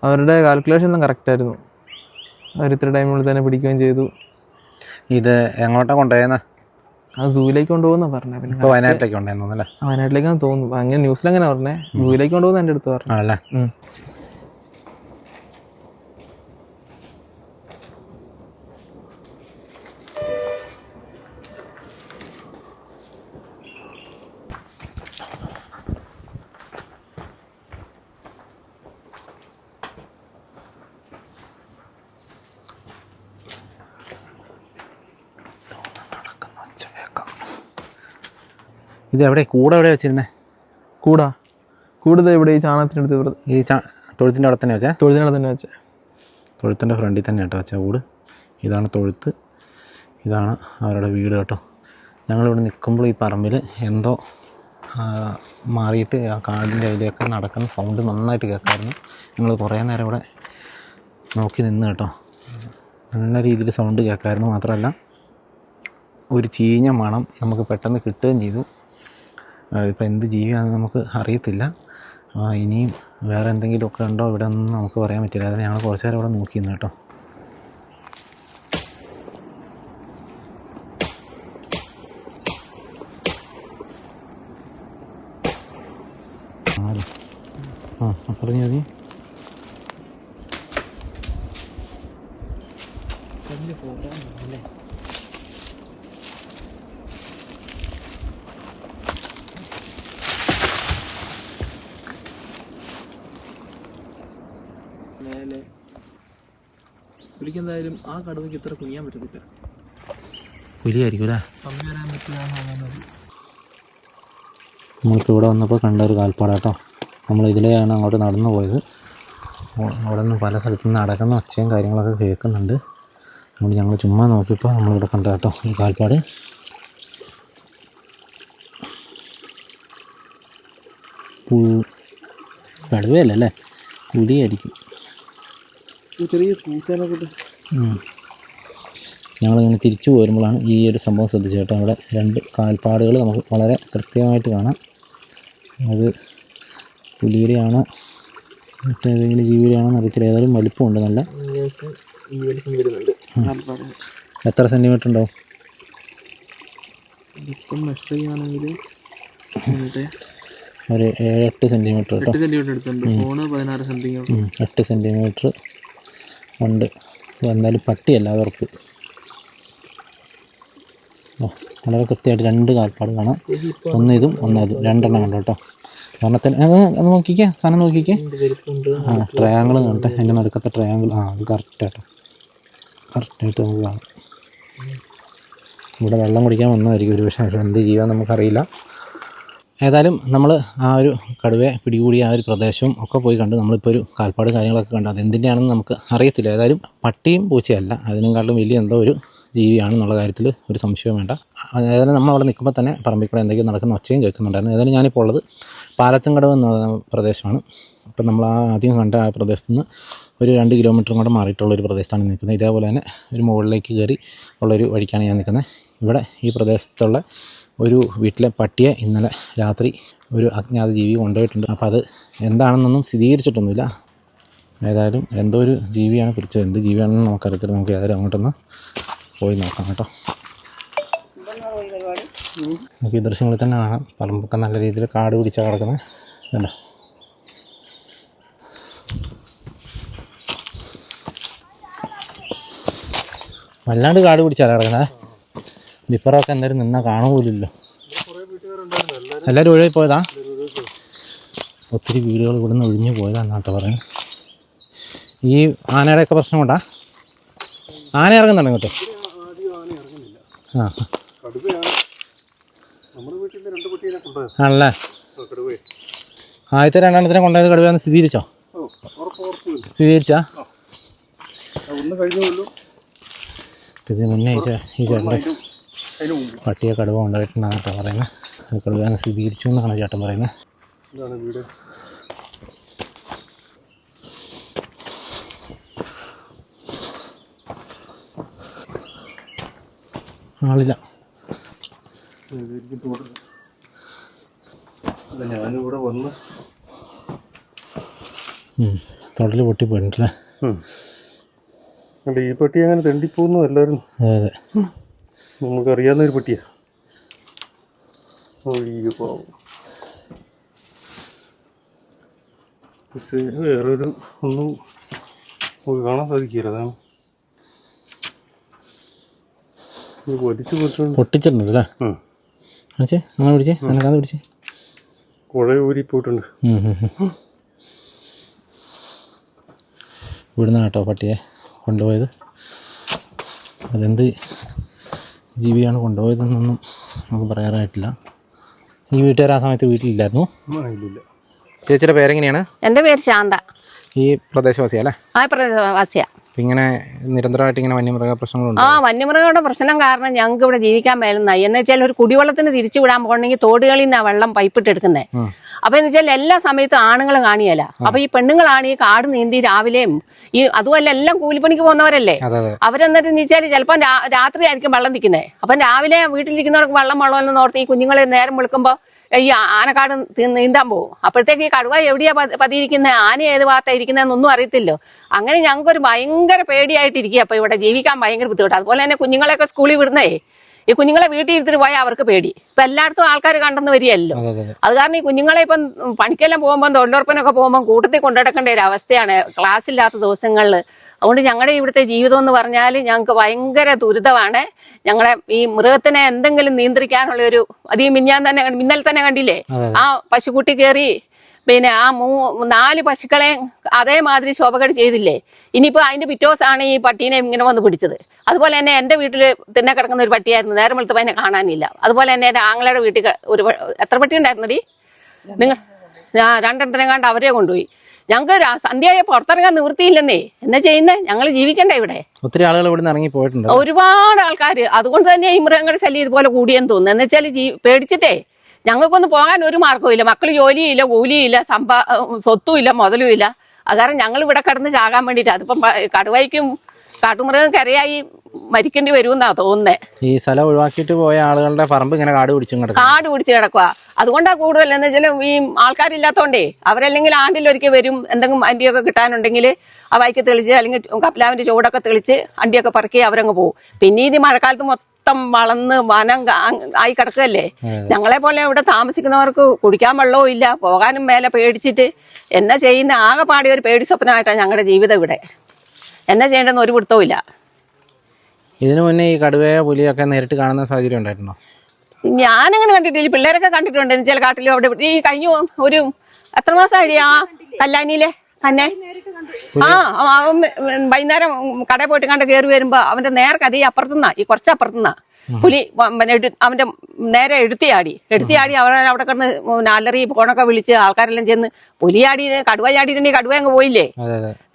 അവരുടെ കാൽക്കുലേഷൻ എല്ലാം കറക്റ്റായിരുന്നു. അവർ ഇത്ര ടൈമിനുള്ളിൽ തന്നെ പിടിക്കുകയും ചെയ്തു. ഇത് എങ്ങോട്ടാ കൊണ്ടുപോയെന്ന്? അത് സൂയിലേക്ക് കൊണ്ടുപോകുന്ന പറഞ്ഞത്. പിന്നെ വയനാട്ടിലേക്ക് കൊണ്ടുപോയെന്നല്ലേ? വയനാട്ടിലേക്കാണ് തോന്നുന്നു. അങ്ങനെ ന്യൂസിൽ അങ്ങനെ പറഞ്ഞേ. സൂയിലേക്ക് കൊണ്ടുപോകുന്ന എൻ്റെ അടുത്ത് പറഞ്ഞു. ആണല്ലേ? ഇത് എവിടെ കൂടെ എവിടെ വെച്ചിരുന്നേ? കൂടുതൽ ഇവിടെ ഈ ചാണകത്തിനടുത്ത്. ഇവിടെ ഈ തൊഴുത്തിൻ്റെ അവിടെ തന്നെ വെച്ചേ? തൊഴുത്തിനവിടെ തന്നെ വെച്ചേ. തൊഴുത്തിൻ്റെ ഫ്രണ്ടിൽ തന്നെ കേട്ടോ വെച്ചാൽ കൂട്. ഇതാണ് തൊഴുത്ത്, ഇതാണ് അവരുടെ വീട് കേട്ടോ. ഞങ്ങളിവിടെ നിൽക്കുമ്പോൾ ഈ പറമ്പിൽ എന്തോ മാറിയിട്ട് ആ കാടിൻ്റെ അതിലേക്ക് നടക്കുന്ന സൗണ്ട് നന്നായിട്ട് കേൾക്കാമായിരുന്നു. ഞങ്ങൾ കുറേ നേരം ഇവിടെ നോക്കി നിന്ന് കേട്ടോ. നല്ല രീതിയിൽ സൗണ്ട് കേൾക്കാമായിരുന്നു. മാത്രമല്ല ഒരു ചീഞ്ഞ മണം നമുക്ക് പെട്ടെന്ന് കിട്ടുകയും ചെയ്തു. ഇപ്പം എന്ത് ജീവിയാണെന്ന് നമുക്ക് അറിയത്തില്ല. ഇനിയും വേറെ എന്തെങ്കിലുമൊക്കെ ഉണ്ടോ ഇവിടെ ഒന്നും നമുക്ക് പറയാൻ പറ്റില്ല. അതിന് ഞങ്ങൾ കുറച്ച് നേരം ഇവിടെ നോക്കിയിരുന്നു കേട്ടോ. പറഞ്ഞു മതി. പുലിക്കെന്തായാലും ആ കടുവയ്ക്ക് ഇത്ര കുനിയാൻ പറ്റത്തില്ല. പുലിയായിരിക്കും അല്ലേ? നമ്മൾക്ക് ഇവിടെ വന്നപ്പോൾ കണ്ട ഒരു കാൽപ്പാടാട്ടോ. നമ്മൾ ഇതിലെയാണ് അങ്ങോട്ട് നടന്നു പോയത്. അവിടെ നിന്ന് പല സ്ഥലത്തു നിന്ന് നടക്കുന്ന ഒച്ചയും കാര്യങ്ങളൊക്കെ കേൾക്കുന്നുണ്ട്. അതുകൊണ്ട് ഞങ്ങൾ ചുമ്മാ നോക്കിയപ്പോൾ നമ്മളിവിടെ കണ്ട കേട്ടോ ഈ കാൽപ്പാട്. കടുവയല്ലേ? പുലിയായിരിക്കും. ചെറിയ പൂച്ചേനൊക്കെ ഞങ്ങളിങ്ങനെ തിരിച്ചു പോരുമ്പോഴാണ് ഈ ഒരു സംഭവം ശ്രദ്ധിച്ചത് കേട്ടോ. അവിടെ 2 കാൽപ്പാടുകൾ നമുക്ക് വളരെ കൃത്യമായിട്ട് കാണാം. അത് പുലിയുടെയാണോ മറ്റേതെങ്കിലും ജീവിയുടെയാണോ അറിയത്തില്ല. ഏതായാലും വലിപ്പമുണ്ട് നല്ല. എത്ര സെൻറ്റിമീറ്റർ ഉണ്ടാവും? ഒരു 7-8 സെൻറ്റിമീറ്റർ കേട്ടോ. 8 സെൻറ്റിമീറ്റർ ഉണ്ട്. എന്തായാലും പട്ടിയല്ല ഉറപ്പ്. വളരെ കൃത്യമായിട്ട് 2 കാൽപ്പാട് കാണാം. ഒന്ന് ഇതും ഒന്ന് അതും 2 എണ്ണം കണ്ടോ കേട്ടോ. ഒരെണ്ണത്തിന് അത് നോക്കിക്കേ, സാധനം നോക്കിക്കേ. ട്രയാങ്കിൾ കണ്ടേ, അതിൻ്റെ നടുക്കത്തെ ട്രയാങ്കിൾ. അത് കറക്റ്റ് കേട്ടോ, കറക്റ്റായിട്ട് നമുക്ക് കാണാം. ഇവിടെ വെള്ളം കുടിക്കാൻ വന്നതായിരിക്കും ഒരു പക്ഷേ, എന്ത് ചെയ്യാൻ നമുക്കറിയില്ല. ഏതായാലും നമ്മൾ ആ ഒരു കടുവയെ പിടികൂടിയ ആ ഒരു പ്രദേശവും ഒക്കെ പോയി കണ്ട് നമ്മളിപ്പോൾ ഒരു കാൽപ്പാട് കാര്യങ്ങളൊക്കെ കണ്ട് അതെന്തിൻ്റെയാണെന്ന് നമുക്ക് അറിയത്തില്ല. ഏതായാലും പട്ടിയും പൂച്ചയല്ല, അതിനെക്കാളും വലിയ എന്തോ ഒരു ജീവിയാണെന്നുള്ള കാര്യത്തിൽ ഒരു സംശയവും വേണ്ട. ഏതായാലും നമ്മൾ അവിടെ നിൽക്കുമ്പോൾ തന്നെ പറമ്പിൽ കൂടെ എന്തെങ്കിലും നടക്കുന്ന ഒച്ചയും കേൾക്കുന്നുണ്ടായിരുന്നു. ഏതായാലും ഞാനിപ്പോൾ ഉള്ളത് പാലത്തുംകടവ് എന്ന പ്രദേശമാണ്. അപ്പം നമ്മൾ ആദ്യം കണ്ട ആ പ്രദേശത്ത് നിന്ന് ഒരു 2 കിലോമീറ്ററും കൂടെ മാറിയിട്ടുള്ളൊരു പ്രദേശത്താണ് നിൽക്കുന്നത്. ഇതേപോലെ തന്നെ ഒരു മുകളിലേക്ക് കയറി ഉള്ളൊരു വഴിക്കാണ് ഞാൻ നിൽക്കുന്നത്. ഇവിടെ ഈ പ്രദേശത്തുള്ള ഒരു വീട്ടിലെ പട്ടിയെ ഇന്നലെ രാത്രി ഒരു അജ്ഞാത ജീവി കൊണ്ടുപോയിട്ടുണ്ട്. അപ്പോൾ അത് എന്താണെന്നൊന്നും സ്ഥിരീകരിച്ചിട്ടൊന്നുമില്ല. ഏതായാലും എന്തോ ഒരു ജീവിയാണ് പിടിച്ചത്. എന്ത് ജീവിയാണെന്ന് നമുക്കറിയത്തില്ല. നമുക്ക് ഏതായാലും അങ്ങോട്ടൊന്ന് പോയി നോക്കാം കേട്ടോ. നമുക്ക് ഈ ദൃശ്യങ്ങളിൽ തന്നെ കാണാം, പറമ്പൊക്കെ നല്ല രീതിയിൽ കാട് പിടിച്ചാൽ കിടക്കുന്നത് കണ്ടോ. വല്ലാണ്ട് കാട് പിടിച്ചാൽ കിടക്കുന്നത്. ലിപ്പറൊക്കെ എന്തായാലും നിന്നാൽ കാണുപോലില്ലല്ലോ. എല്ലാവരും ഒഴിവായി പോയതാ. ഒത്തിരി വീടുകൾ ഇവിടെ നിന്ന് ഒഴിഞ്ഞു പോയതാണെന്നാട്ടോ പറയുന്നത്. ഈ ആനയുടെയൊക്കെ പ്രശ്നം കൊണ്ടാ ആന ഇറങ്ങുന്നുണ്ട് ഇങ്ങോട്ട്. ആണല്ലേ. ആദ്യത്തെ 2 കൊണ്ടുപോയത് കടുവയാന്ന് സ്ഥിരീകരിച്ചോ? സ്ഥിരീകരിച്ചാ? ഇതിന് മുന്നേ ഈ ചേട്ടൻ്റെ പട്ടിയെ കടുവ കൊണ്ടുപോയിട്ടുണ്ടെന്നാണ് കേട്ടോ പറയുന്നത്. അത് കടുവയാന്ന് സ്ഥിരീകരിച്ചു എന്നാണ് ചേട്ടൻ പറയുന്നത്. ആളില്ല. ഞാനിവിടെ വന്ന് തൊടല് പൊട്ടിപ്പോയിട്ടുണ്ടല്ലേ. ഈ പട്ടി അങ്ങനെ തെണ്ടിപ്പോന്നു എല്ലാവരും. അതെ അതെ, നമുക്കറിയാവുന്ന ഒരു പട്ടിയാ. പക്ഷേ വേറൊരു ഒന്നും നമുക്ക് കാണാൻ സാധിക്കില്ല. അതാണ് പൊട്ടിച്ചിട്ടുണ്ട് അല്ലേ. അച്ഛേ അങ്ങനെ പിടിച്ചേ, അനക്കാതെ പിടിച്ചേ. കുഴ ഊരി പോയിട്ടുണ്ട്. ഇവിടുന്ന് കേട്ടോ പട്ടിയെ കൊണ്ടുപോയത്. അതെന്ത് ജീവിയാണ് കൊണ്ടുപോയതെന്നൊന്നും നമുക്ക് പറയാറായിട്ടില്ല. ഈ വീട്ടുകാർ ആ സമയത്ത് വീട്ടിലില്ലായിരുന്നു. ചേച്ചിയുടെ പേരെങ്ങനെയാണ്? എൻ്റെ പേര് ശാന്ത. ഈ പ്രദേശവാസിയാ അല്ലേ? ആ പ്രദേശവാസിയാ. ഇങ്ങനെ നിരന്തരമായിട്ട് ഇങ്ങനെ വന്യമൃഗ പ്രശ്നങ്ങളുണ്ട്. വന്യമൃഗങ്ങളുടെ പ്രശ്നം കാരണം ഞങ്ങൾക്ക് ഇവിടെ ജീവിക്കാൻ മേലുന്നായി. എന്ന് വെച്ചാൽ ഒരു കുടിവെള്ളത്തിന് തിരിച്ചു വിടാൻ പോകണമെങ്കിൽ തോടുകളിൽ നിന്നാണ് വെള്ളം പൈപ്പിട്ട് എടുക്കുന്നത്. അപ്പൊ എന്ന് വെച്ചാൽ എല്ലാ സമയത്തും ആണുങ്ങൾ കാണിയല്ല. അപ്പൊ ഈ പെണ്ണുങ്ങളാണ് ഈ കാട് നീന്തി രാവിലെയും അതുമല്ല എല്ലാം കൂലിപ്പണിക്ക് പോകുന്നവരല്ലേ. അവരെന്നിട്ട് വെച്ചാൽ ചിലപ്പോൾ രാത്രി ആയിരിക്കും വെള്ളം നിൽക്കുന്നത്. അപ്പം രാവിലെ വീട്ടിലിരിക്കുന്നവർക്ക് വെള്ളമെന്ന് ഓർത്ത് ഈ കുഞ്ഞുങ്ങൾ നേരം വിളിക്കുമ്പോൾ ഈ ആനക്കാട് നീന്താൻ പോകും. അപ്പോഴത്തേക്ക് ഈ കടുവ എവിടെയാ പതിയിരിക്കുന്നത്, ആന ഏത് ഭാഗത്താണ് ഇരിക്കുന്നതെന്നൊന്നും അറിയത്തില്ലോ. അങ്ങനെ ഞങ്ങൾക്കൊരു ഭയങ്കര പേടിയായിട്ടിരിക്കുക. അപ്പൊ ഇവിടെ ജീവിക്കാൻ ഭയങ്കര ബുദ്ധിമുട്ട്. അതുപോലെ തന്നെ കുഞ്ഞുങ്ങളെയൊക്കെ സ്കൂളിൽ വിടുന്നേ, ഈ കുഞ്ഞുങ്ങളെ വീട്ടിൽ ഇരുത്തിട്ട് പോയാൽ അവർക്ക് പേടി. ഇപ്പൊ എല്ലായിടത്തും ആൾക്കാർ കണ്ടെന്ന് വരികയല്ലോ. അത് കാരണം ഈ കുഞ്ഞുങ്ങളെ ഇപ്പം പണിക്കെല്ലാം പോകുമ്പോൾ തൊഴിലുറപ്പിനൊക്കെ പോകുമ്പോൾ കൂട്ടത്തിൽ കൊണ്ടുനടക്കേണ്ട ഒരു അവസ്ഥയാണ് ക്ലാസ്സില്ലാത്ത ദിവസങ്ങളിൽ. അതുകൊണ്ട് ഞങ്ങളുടെ ഇവിടുത്തെ ജീവിതം എന്ന് പറഞ്ഞാൽ ഞങ്ങൾക്ക് ഭയങ്കര ദുരിതമാണ്. ഞങ്ങളെ ഈ മൃഗത്തിനെ എന്തെങ്കിലും നിയന്ത്രിക്കാനുള്ള ഒരു അത് ഈ മിന്നൽ തന്നെ കണ്ടില്ലേ, ആ പശുക്കുട്ടി കയറി പിന്നെ ആ 4 പശുക്കളെ അതേമാതിരി ശോഭകേട് ചെയ്തില്ലേ. ഇനിയിപ്പോൾ അതിന്റെ പിറ്റോസാണ് ഈ പട്ടീനെ ഇങ്ങനെ വന്ന് പിടിച്ചത്. അതുപോലെ തന്നെ എൻ്റെ വീട്ടിൽ തിന്നെ കിടക്കുന്ന ഒരു പട്ടിയായിരുന്നു. നേരം വെളുത്തപ്പോൾ അതിനെ കാണാനില്ല. അതുപോലെ തന്നെ എൻ്റെ ആങ്ങളുടെ വീട്ടിൽ എത്ര പട്ടി ഉണ്ടായിരുന്നടി നിങ്ങൾ? 2 കണ്ട് അവരെ കൊണ്ടുപോയി. ഞങ്ങൾക്ക് സന്ധ്യയായ പുറത്തിറങ്ങാൻ നിവൃത്തിയില്ലെന്നേ. എന്നാ ചെയ്യുന്നത്? ഞങ്ങൾ ജീവിക്കണ്ടേ ഇവിടെ? ഒത്തിരി ആളുകൾ ഇവിടെ ഇറങ്ങി പോയിട്ടുണ്ട്, ഒരുപാട് ആൾക്കാർ. അതുകൊണ്ട് തന്നെ ഈ മൃഗങ്ങളുടെ ശല്യം ഇതുപോലെ കൂടിയെന്ന് തോന്നുന്നു. എന്ന് വെച്ചാൽ പേടിച്ചിട്ടേ ഞങ്ങൾക്കൊന്നും പോകാൻ ഒരു മാർഗവും ഇല്ല. മക്കൾ ജോലിയില്ല, കൂലിയില്ല, സ്വത്തുമില്ല, മുതലുമില്ല. അത് കാരണം ഞങ്ങൾ ഇവിടെ കിടന്ന് ചാകാൻ വേണ്ടിയിട്ട്. അതിപ്പം കടുവയ്ക്കും കാട്ടുമൃഗം കരയായി മരിക്കേണ്ടി വരുമെന്നാ തോന്നുന്നത്. ഈ സ്ഥലം ഒഴിവാക്കിയിട്ട് പോയ ആളുകളുടെ പറമ്പ് ഇങ്ങനെ കാട് പിടിച്ചും കിടക്കും. കാട് പിടിച്ച് കിടക്കുക. അതുകൊണ്ടാണ് കൂടുതൽ എന്ന് വെച്ചാൽ ഈ ആൾക്കാരില്ലാത്തോണ്ടേ അവരല്ലെങ്കിൽ ആണ്ടിലൊരിക്കൽ വരും. എന്തെങ്കിലും അണ്ടിയൊക്കെ കിട്ടാനുണ്ടെങ്കിൽ ആ വൈക്ക് തെളിച്ച് അല്ലെങ്കിൽ കപ്പിലാവിന്റെ ചൂടൊക്കെ തെളിച്ച് അണ്ടിയൊക്കെ പറക്കി അവരങ്ങ് പോകും. പിന്നെ ഇത് മഴക്കാലത്ത് മൊത്തം വളർന്ന് വനം ആയി കിടക്കുകയല്ലേ. ഞങ്ങളെ പോലെ ഇവിടെ താമസിക്കുന്നവർക്ക് കുടിക്കാൻ വെള്ളവും ഇല്ല, പോകാനും മേലെ പേടിച്ചിട്ട് എന്നാ ചെയ്യുന്ന ആകെ പാടിയ ഒരു പേടി സ്വപ്നമായിട്ടാണ് ഞങ്ങളുടെ ജീവിതം ഇവിടെ. എന്നാ ചെയ്യേണ്ടെന്ന് ഒരു പിടുത്തവും ഇല്ല. ഇതിനു മുന്നേ ഈ കടുവയോ പുലിയൊക്കെ നേരിട്ട് കാണുന്ന സാഹചര്യം ഉണ്ടായിരുന്നോ? ഞാനങ്ങനെ കണ്ടിട്ടില്ല. പിള്ളേരൊക്കെ കണ്ടിട്ടുണ്ട് ചില കാട്ടിലും അവിടെ. ഈ കഴിഞ്ഞ ഒരു എത്ര മാസം കഴിയാ കല്ലാനിയിലെ തന്നെ അവൻ വൈകുന്നേരം കടയിൽ പോയിട്ട് കണ്ട് കയറി വരുമ്പോ അവന്റെ നേർക്കതി അപ്പുറത്തുനിന്നാ, ഈ കുറച്ചപ്പുറത്തുനിന്നാ പുലി അവന്റെ നേരെ എടുത്തിയാടി അവിടെ കിടന്ന് അലറി ഫോണൊക്കെ വിളിച്ച് ആൾക്കാരെല്ലാം ചെന്ന് പുലിയാടി കടുവ ചാടിയിട്ടുണ്ടെങ്കിൽ കടുവ അങ്ങ് പോയില്ലേ,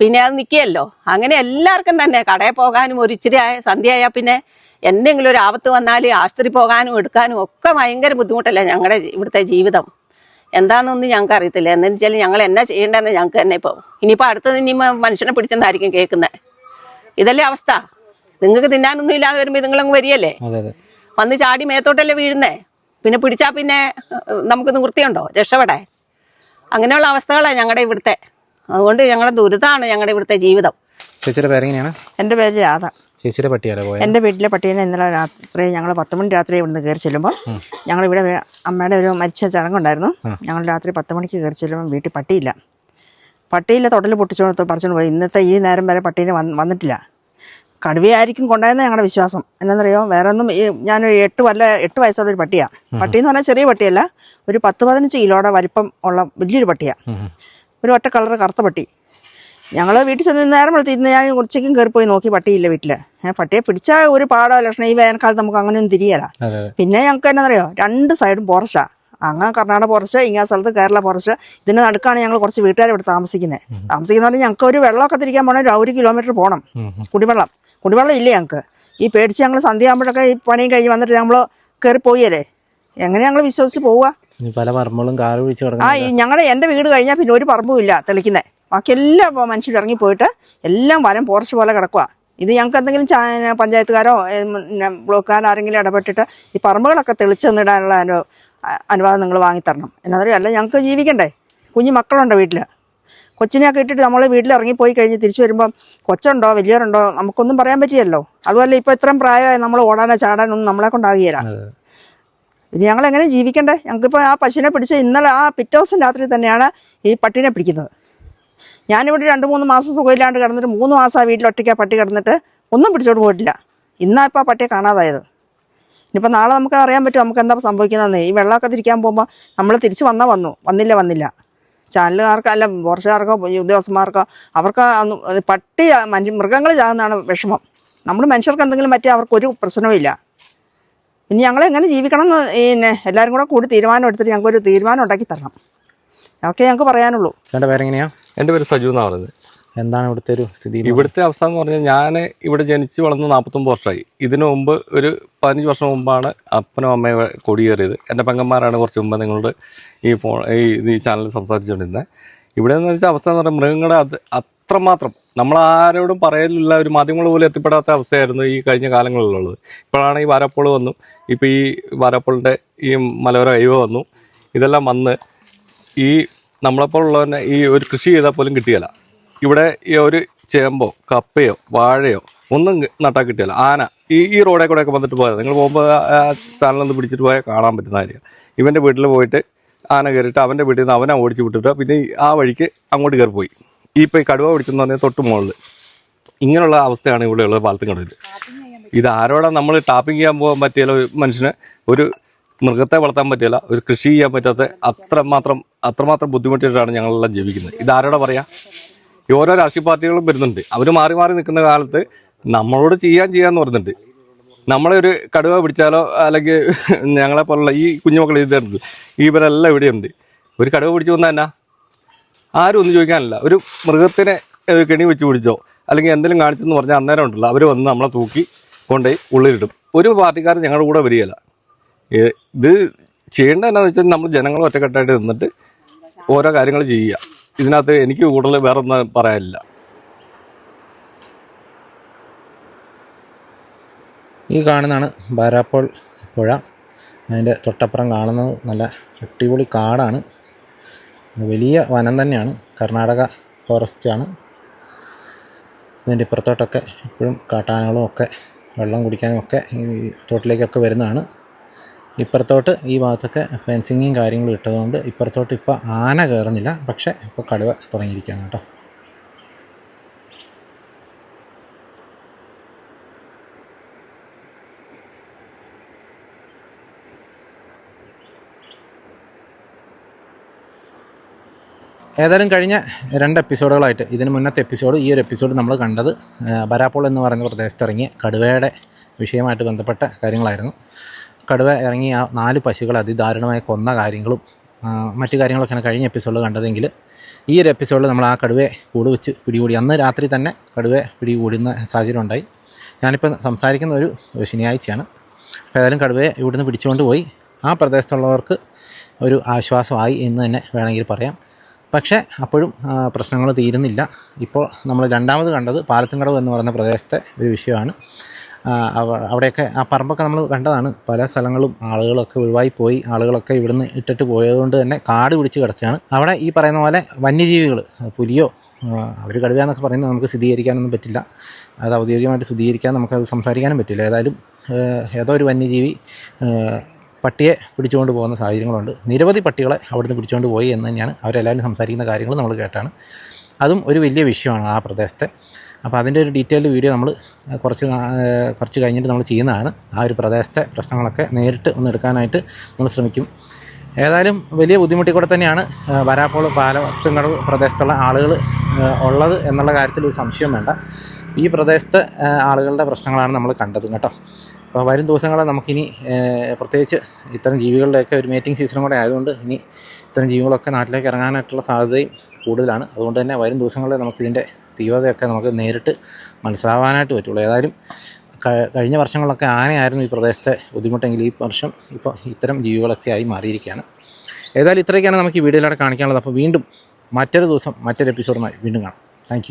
പിന്നെ അത് നിൽക്കുകയല്ലോ. അങ്ങനെ എല്ലാവർക്കും തന്നെ കടയിൽ പോകാനും ഒരു ഇച്ചിരി സന്ധ്യയായാൽ പിന്നെ എന്തെങ്കിലും ഒരു ആപത്ത് വന്നാൽ ആശുപത്രി പോകാനും എടുക്കാനും ഒക്കെ ഭയങ്കര ബുദ്ധിമുട്ടല്ലേ ഞങ്ങളുടെ ഇവിടുത്തെ ജീവിതം. എന്താണെന്നൊന്നും ഞങ്ങൾക്ക് അറിയത്തില്ല. എന്താണെന്ന് വെച്ചാൽ ഞങ്ങൾ എന്നാ ചെയ്യേണ്ടതെന്ന് ഞങ്ങൾക്ക് തന്നെ ഇനിയിപ്പോൾ അടുത്തത് ഇനി മനുഷ്യനെ പിടിച്ചെന്നായിരിക്കും കേൾക്കുന്നത്. ഇതല്ലേ അവസ്ഥ. നിങ്ങൾക്ക് തിന്നാനൊന്നും ഇല്ലാതെ വരുമ്പോൾ ഇതുങ്ങളങ്ങ് വരികയല്ലേ, വന്ന് ചാടി മേത്തോട്ടല്ലേ വീഴുന്നേ. പിന്നെ പിടിച്ചാൽ പിന്നെ നമുക്ക് നിവൃത്തിയുണ്ടോ രക്ഷപ്പെടാൻ? അങ്ങനെയുള്ള അവസ്ഥകളാണ് ഞങ്ങളുടെ ഇവിടുത്തെ. അതുകൊണ്ട് ഞങ്ങളുടെ ദുരിതമാണ് ഞങ്ങളുടെ ഇവിടുത്തെ ജീവിതം. ചേച്ചിയുടെ പേരെങ്ങനെയാണ്? എൻ്റെ പേര് രാധ. ചേച്ചിയുടെ പട്ടിയാലോ പോയത്? എൻ്റെ വീട്ടിലെ പട്ടീനെ ഇന്നലെ രാത്രി ഞങ്ങൾ 10 മണി രാത്രി ഇവിടുന്ന് കയറി ചെല്ലുമ്പോൾ ഞങ്ങളിവിടെ അമ്മയുടെ ഒരു മരിച്ച ചടങ്ങുണ്ടായിരുന്നു. ഞങ്ങൾ രാത്രി 10 മണിക്ക് കയറി ചെല്ലുമ്പോൾ വീട്ടിൽ പട്ടിയില്ല തൊടൽ പൊട്ടിച്ചോണ്ട് പറിച്ചോണ്ട് പോയി. ഇന്നത്തെ ഈ നേരം വരെ പട്ടീനെ വന്നിട്ടില്ല. കടുവയായിരിക്കും കൊണ്ടായെന്ന് ഞങ്ങളുടെ വിശ്വാസം. എന്നാണെന്നറിയോ, വേറെ ഒന്നും. ഞാനൊരു 8 വയസ്സുള്ള ഒരു പട്ടിയാണ്. പട്ടിയെന്ന് പറഞ്ഞാൽ ചെറിയ പട്ടിയല്ല, ഒരു 10-15 കിലോയുടെ വലിപ്പം ഉള്ള വലിയൊരു പട്ടിയാണ്. ഒരു ഒറ്റ കളർ കറുത്ത പട്ടി. ഞങ്ങൾ വീട്ടിൽ ചെന്ന് നേരം എടുത്ത് ഇന്ന് ഞാൻ ഉച്ചയ്ക്കും കയറിപ്പോയി നോക്കി, പട്ടിയില്ല വീട്ടിൽ. പട്ടിയെ പിടിച്ചാൽ ഒരു പാടോ ലക്ഷണം. ഈ വേനൽക്കാലത്ത് നമുക്ക് അങ്ങനെയൊന്നും തിരിയല. പിന്നെ ഞങ്ങൾക്ക് എന്നാണെന്നറിയോ, 2 സൈഡും ഫോറസ്റ്റാ. അങ്ങ് കർണാടക ഫോറസ്റ്റ്, ഇങ്ങേ സ്ഥലത്ത് കേരള ഫോറസ്റ്റ്. ഇതിന് നടുക്കാണ് ഞങ്ങൾ കുറച്ച് വീട്ടുകാർ ഇവിടെ താമസിക്കുന്നത്. ഞങ്ങൾക്ക് ഒരു വെള്ളമൊക്കെ തിരിക്കാൻ പോകണം, 1 കിലോമീറ്റർ പോകണം. കുടിവെള്ളം ഇല്ല ഞങ്ങൾക്ക്. ഈ പേടിച്ച് ഞങ്ങൾ സന്ധ്യ ആകുമ്പോഴൊക്കെ ഈ പണിയും കഴിഞ്ഞ് വന്നിട്ട് നമ്മൾ കയറിപ്പോയല്ലേ, എങ്ങനെ ഞങ്ങൾ വിശ്വസിച്ച് പോവുക? പല പറമ്പുകളും കാറ് പിടിച്ച് കിടക്കും. എൻ്റെ വീട് കഴിഞ്ഞാൽ പിന്നെ ഒരു പറമ്പും ഇല്ല തെളിക്കുന്നത്. ബാക്കി എല്ലാ മനുഷ്യർ ഇറങ്ങിപ്പോയിട്ട് എല്ലാം വനം ഫോറസ്റ്റ് പോലെ കിടക്കുക. ഇത് ഞങ്ങൾക്ക് എന്തെങ്കിലും പഞ്ചായത്തുകാരോ ബ്ലോക്കുകാരോ ആരെങ്കിലും ഇടപെട്ടിട്ട് ഈ പറമ്പുകളൊക്കെ തെളിച്ച് നിടാനുള്ള അനുവാദം നിങ്ങൾ വാങ്ങിത്തരണം. എന്നറിയാം, അല്ല ഞങ്ങൾക്ക് ജീവിക്കണ്ടേ. കുഞ്ഞു മക്കളുണ്ട് വീട്ടിൽ. കൊച്ചിനെയൊക്കെ ഇട്ടിട്ട് നമ്മൾ വീട്ടിൽ ഇറങ്ങിപ്പോയി കഴിഞ്ഞ് തിരിച്ചു വരുമ്പം കൊച്ചുണ്ടോ വലിയവരുണ്ടോ നമുക്കൊന്നും പറയാൻ പറ്റിയല്ലോ. അതുപോലെ ഇപ്പോൾ ഇത്രയും പ്രായമായി നമ്മൾ ഓടാനോ ചാടാനൊന്നും നമ്മളെ കൊണ്ടാകുകയില്ല. ഇനി ഞങ്ങൾ എങ്ങനെ ജീവിക്കണ്ടേ? ഞങ്ങൾക്കിപ്പോൾ ആ പശുവിനെ പിടിച്ച് ഇന്നലെ ആ പിറ്റേ ദിവസം രാത്രി തന്നെയാണ് ഈ പട്ടീനെ പിടിക്കുന്നത്. ഞാനിവിടെ 2-3 മാസം സുഖമില്ലാണ്ട് കിടന്നിട്ട് 3 മാസം ആ വീട്ടിൽ ഒറ്റയ്ക്ക് പട്ടി കിടന്നിട്ട് ഒന്നും പിടിച്ചോട്ട് പോയിട്ടില്ല. ഇന്നാ ഇപ്പോൾ ആ പട്ടിയെ കാണാതായത്. ഇനിയിപ്പോൾ നാളെ നമുക്ക് അറിയാൻ പറ്റും നമുക്ക് എന്താ സംഭവിക്കുന്നതെന്ന്. ഈ വെള്ളമൊക്കെ തിരിക്കാൻ പോകുമ്പോൾ നമ്മൾ തിരിച്ച് വന്നില്ല. ചാനലുകാർക്ക് അല്ല ഫോറസ്റ്റുകാർക്കോ ഉദ്യോഗസ്ഥന്മാർക്കോ അവർക്ക് പട്ടി മൃഗങ്ങൾ ചാകുന്നതാണ് വിഷമം. നമ്മൾ മനുഷ്യർക്ക് എന്തെങ്കിലും പറ്റിയാൽ അവർക്കൊരു പ്രശ്നവും ഇല്ല. ഇനി ഞങ്ങളെങ്ങനെ ജീവിക്കണം എന്ന് എല്ലാവരും കൂടി തീരുമാനം എടുത്തിട്ട് ഞങ്ങൾക്കൊരു തീരുമാനം ഉണ്ടാക്കി തരണം. അതൊക്കെ ഞങ്ങൾക്ക് പറയാനുള്ളൂ. ചേട്ടൻ്റെ പേരെങ്ങനെയാ? എൻ്റെ പേര് സജു എന്നാണ് പറയുന്നത്. എന്താണ് ഇവിടുത്തെ ഒരു സ്ഥിതി? ഇവിടുത്തെ അവസ്ഥ എന്ന് പറഞ്ഞാൽ ഞാൻ ഇവിടെ ജനിച്ച് വളർന്ന് 49 വർഷമായി. ഇതിനു മുമ്പ് ഒരു 15 വർഷം മുമ്പാണ് അപ്പനും അമ്മയും കൊടിയേറിയത്. എൻ്റെ പെങ്ങന്മാരാണ് കുറച്ച് മുമ്പ് നിങ്ങളോട് ഈ ചാനലിൽ സംസാരിച്ചുകൊണ്ടിരുന്നത്. ഇവിടെ എന്ന് വെച്ചാൽ അവസ്ഥ എന്ന് പറഞ്ഞാൽ മൃഗങ്ങളുടെ അത്രമാത്രം നമ്മളാരോടും പറയലില്ല, ഒരു മാധ്യമങ്ങൾ പോലും എത്തിപ്പെടാത്ത അവസ്ഥയായിരുന്നു ഈ കഴിഞ്ഞ കാലങ്ങളിലുള്ളത്. ഇപ്പോഴാണ് ഈ വാരാപ്പോൾ വന്നു. ഇപ്പോൾ ഈ വാരാപ്പോളിൻ്റെ ഈ മലയോര ഹൈവേ വന്നു. ഇതെല്ലാം വന്ന് ഈ നമ്മളെപ്പോലുള്ളവനെ ഈ ഒരു കൃഷി ചെയ്താൽ പോലും കിട്ടിയല്ല. ഇവിടെ ഈ ഒരു ചേമ്പോ കപ്പയോ വാഴയോ ഒന്നും നട്ടാൽ കിട്ടിയല്ല. ആന ഈ റോഡേ കൂടെയൊക്കെ വന്നിട്ട് പോയത്. നിങ്ങൾ പോകുമ്പോൾ ആ ചാനലൊന്ന് പിടിച്ചിട്ട് പോയാൽ കാണാൻ പറ്റുന്ന കാര്യം. ഇവൻ്റെ വീട്ടിൽ പോയിട്ട് ആന കയറിയിട്ട് അവൻ്റെ വീട്ടിൽ നിന്ന് അവനെ ഓടിച്ച് വിട്ടിട്ട് പിന്നെ ആ വഴിക്ക് അങ്ങോട്ട് കയറി പോയി. ഇപ്പോൾ ഈ കടുവ പിടിച്ചെന്ന് പറഞ്ഞാൽ തൊട്ട് മുകളിൽ ഇങ്ങനെയുള്ള അവസ്ഥയാണ് ഇവിടെയുള്ളത്. പാലത്തിൻകടവിൽ ഇത് ആരോടാണ് നമ്മൾ ടാപ്പിംഗ് ചെയ്യാൻ പോകാൻ പറ്റിയാലോ മനുഷ്യന്? ഒരു മൃഗത്തെ വളർത്താൻ പറ്റില്ല, ഒരു കൃഷി ചെയ്യാൻ പറ്റാത്ത അത്രമാത്രം ബുദ്ധിമുട്ടിയിട്ടാണ് ഞങ്ങളെല്ലാം ജീവിക്കുന്നത്. ഇതാരോടെ പറയാം? ഈ ഓരോ രാഷ്ട്രീയ പാർട്ടികളും വരുന്നുണ്ട്. അവർ മാറി നിൽക്കുന്ന കാലത്ത് നമ്മളോട് ചെയ്യാന്ന് പറയുന്നുണ്ട്. നമ്മളെ ഒരു കടുവ പിടിച്ചാലോ അല്ലെങ്കിൽ ഞങ്ങളെ പോലുള്ള ഈ കുഞ്ഞുമക്കൾ ഇതുണ്ട്, ഇവരെല്ലാം ഇവിടെയുണ്ട്. ഒരു കടുവ പിടിച്ചു വന്നാൽ എന്നാ ആരും ഒന്നും ചോദിക്കാനില്ല. ഒരു മൃഗത്തിനെ കെണി വെച്ച് പിടിച്ചോ അല്ലെങ്കിൽ എന്തെങ്കിലും കാണിച്ചെന്ന് പറഞ്ഞാൽ അന്നേരം ഉണ്ടല്ലോ അവർ വന്ന് നമ്മളെ തൂക്കി കൊണ്ടുപോയി ഉള്ളിലിടും. ഒരു പാർട്ടിക്കാരൻ ഞങ്ങളുടെ കൂടെ വരികയില്ല. ഇത് ചെയ്യേണ്ടത് എന്നാന്ന് വെച്ചാൽ നമ്മൾ ജനങ്ങൾ ഒറ്റക്കെട്ടായിട്ട് നിന്നിട്ട് ഓരോ കാര്യങ്ങൾ ചെയ്യുക. ഇതിനകത്ത് എനിക്ക് കൂടുതൽ വേറെ ഒന്നും പറയാനില്ല. ഈ കാണുന്നതാണ് ബാരാപ്പോൾ പുഴ. അതിൻ്റെ തൊട്ടപ്പുറം കാണുന്നത് നല്ല അടിപൊളി കാടാണ്, വലിയ വനം തന്നെയാണ്, കർണാടക ഫോറസ്റ്റാണ്. ഇതിൻ്റെ ഇപ്പുറത്തോട്ടൊക്കെ എപ്പോഴും കാട്ടാനകളും ഒക്കെ വെള്ളം കുടിക്കാനും ഒക്കെ ഈ തോട്ടിലേക്കൊക്കെ വരുന്നതാണ്. ഇപ്പുറത്തോട്ട് ഈ ഭാഗത്തൊക്കെ ഫെൻസിങ്ങും കാര്യങ്ങളും ഇട്ടതുകൊണ്ട് ഇപ്പുറത്തോട്ട് ഇപ്പോൾ ആന കയറുന്നില്ല, പക്ഷേ ഇപ്പോൾ കടുവ തുടങ്ങിയിരിക്കുകയാണ് കേട്ടോ. ഏതായാലും കഴിഞ്ഞ 2 എപ്പിസോഡുകളായിട്ട്, ഇതിന് മുന്നത്തെ എപ്പിസോഡ്, ഈ ഒരു എപ്പിസോഡ് നമ്മൾ കണ്ടത് ബരാപ്പോൾ എന്ന് പറയുന്ന പ്രദേശത്ത് ഇറങ്ങിയ കടുവയുടെ വിഷയമായിട്ട് ബന്ധപ്പെട്ട കാര്യങ്ങളായിരുന്നു. കടുവ ഇറങ്ങി ആ 4 പശുക്കളെ അതിദാരുണമായി കൊന്ന കാര്യങ്ങളും മറ്റു കാര്യങ്ങളൊക്കെയാണ് കഴിഞ്ഞ എപ്പിസോഡിൽ കണ്ടതെങ്കിൽ, ഈ ഒരു എപ്പിസോഡിൽ നമ്മൾ ആ കടുവയെ കൂട് വെച്ച് പിടികൂടി. അന്ന് രാത്രി തന്നെ കടുവയെ പിടികൂടുന്ന സാഹചര്യം ഉണ്ടായി. ഞാനിപ്പോൾ സംസാരിക്കുന്ന ഒരു ശനിയാഴ്ചയാണ്. ഏതായാലും കടുവയെ ഇവിടുന്ന് പിടിച്ചുകൊണ്ട് പോയി. ആ പ്രദേശത്തുള്ളവർക്ക് ഒരു ആശ്വാസമായി എന്ന് തന്നെ വേണമെങ്കിൽ പറയാം. പക്ഷേ അപ്പോഴും പ്രശ്നങ്ങൾ തീരുന്നില്ല. ഇപ്പോൾ നമ്മൾ രണ്ടാമത് കണ്ടത് പാലത്തുംകടവ് എന്ന് പറയുന്ന പ്രദേശത്തെ ഒരു വിഷയമാണ്. അവിടെയൊക്കെ ആ പറമ്പൊക്കെ നമ്മൾ കണ്ടതാണ്. പല സ്ഥലങ്ങളും ആളുകളൊക്കെ ഒഴിവായി പോയി, ആളുകളൊക്കെ ഇവിടുന്ന് ഇട്ടിട്ട് പോയതുകൊണ്ട് തന്നെ കാട് പിടിച്ച് കിടക്കുകയാണ്. അവിടെ ഈ പറയുന്ന പോലെ വന്യജീവികൾ, പുലിയോ അവർ കടുവയെന്നൊക്കെ പറയുന്നത് നമുക്ക് സ്ഥിരീകരിക്കാനൊന്നും പറ്റില്ല. അത് ഔദ്യോഗികമായിട്ട് സ്ഥിരീകരിക്കാൻ നമുക്കത് സംസാരിക്കാനും പറ്റില്ല. ഏതായാലും ഏതോ ഒരു വന്യജീവി പട്ടിയെ പിടിച്ചുകൊണ്ട് പോകുന്ന സാഹചര്യങ്ങളുണ്ട്. നിരവധി പട്ടികളെ അവിടുന്ന് പിടിച്ചുകൊണ്ട് പോയി എന്ന് തന്നെയാണ് അവരെല്ലാവരും സംസാരിക്കുന്ന കാര്യങ്ങൾ നമ്മൾ കേട്ടാണ്. അതും ഒരു വലിയ വിഷയമാണ് ആ പ്രദേശത്തെ. അപ്പോൾ അതിൻ്റെ ഒരു ഡീറ്റെയിൽഡ് വീഡിയോ നമ്മൾ കുറച്ച് കഴിഞ്ഞിട്ട് നമ്മൾ ചെയ്യുന്നതാണ്. ആ ഒരു പ്രദേശത്തെ പ്രശ്നങ്ങളൊക്കെ നേരിട്ട് ഒന്ന് എടുക്കാനായിട്ട് നമ്മൾ ശ്രമിക്കും. ഏതായാലും വലിയ ബുദ്ധിമുട്ടിൽ കൂടെ തന്നെയാണ് ബരാപ്പോൾ പാലത്തുംകടവ് പ്രദേശത്തുള്ള ആളുകൾ ഉള്ളത് എന്നുള്ള കാര്യത്തിൽ ഒരു സംശയം വേണ്ട. ഈ പ്രദേശത്തെ ആളുകളുടെ പ്രശ്നങ്ങളാണ് നമ്മൾ കണ്ടത് കേട്ടോ. അപ്പോൾ വരും ദിവസങ്ങളിൽ നമുക്കിനി പ്രത്യേകിച്ച് ഇത്തരം ജീവികളുടെയൊക്കെ ഒരു മേറ്റിംഗ് സീസണും കൂടെ ആയതുകൊണ്ട് ഇനി ഇത്തരം ജീവികളൊക്കെ നാട്ടിലേക്ക് ഇറങ്ങാനായിട്ടുള്ള സാധ്യതയും കൂടുതലാണ്. അതുകൊണ്ട് തന്നെ വരും ദിവസങ്ങളിൽ നമുക്കിതിൻ്റെ തീവ്രതയൊക്കെ നമുക്ക് നേരിട്ട് മനസ്സിലാവാനായിട്ട് പറ്റുള്ളൂ. ഏതായാലും കഴിഞ്ഞ വർഷങ്ങളിലൊക്കെ ആനയായിരുന്നു ഈ പ്രദേശത്തെ ബുദ്ധിമുട്ടെങ്കിൽ ഈ വർഷം ഇപ്പോൾ ഇത്തരം ജീവികളൊക്കെ ആയി മാറിയിരിക്കുകയാണ്. ഏതായാലും ഇത്രയൊക്കെയാണ് നമുക്ക് ഈ വീഡിയോയിലൂടെ കാണിക്കാനുള്ളത്. അപ്പോൾ വീണ്ടും മറ്റൊരു ദിവസം മറ്റൊരു എപ്പിസോഡുമായി വീണ്ടും കാണാം. Thank you.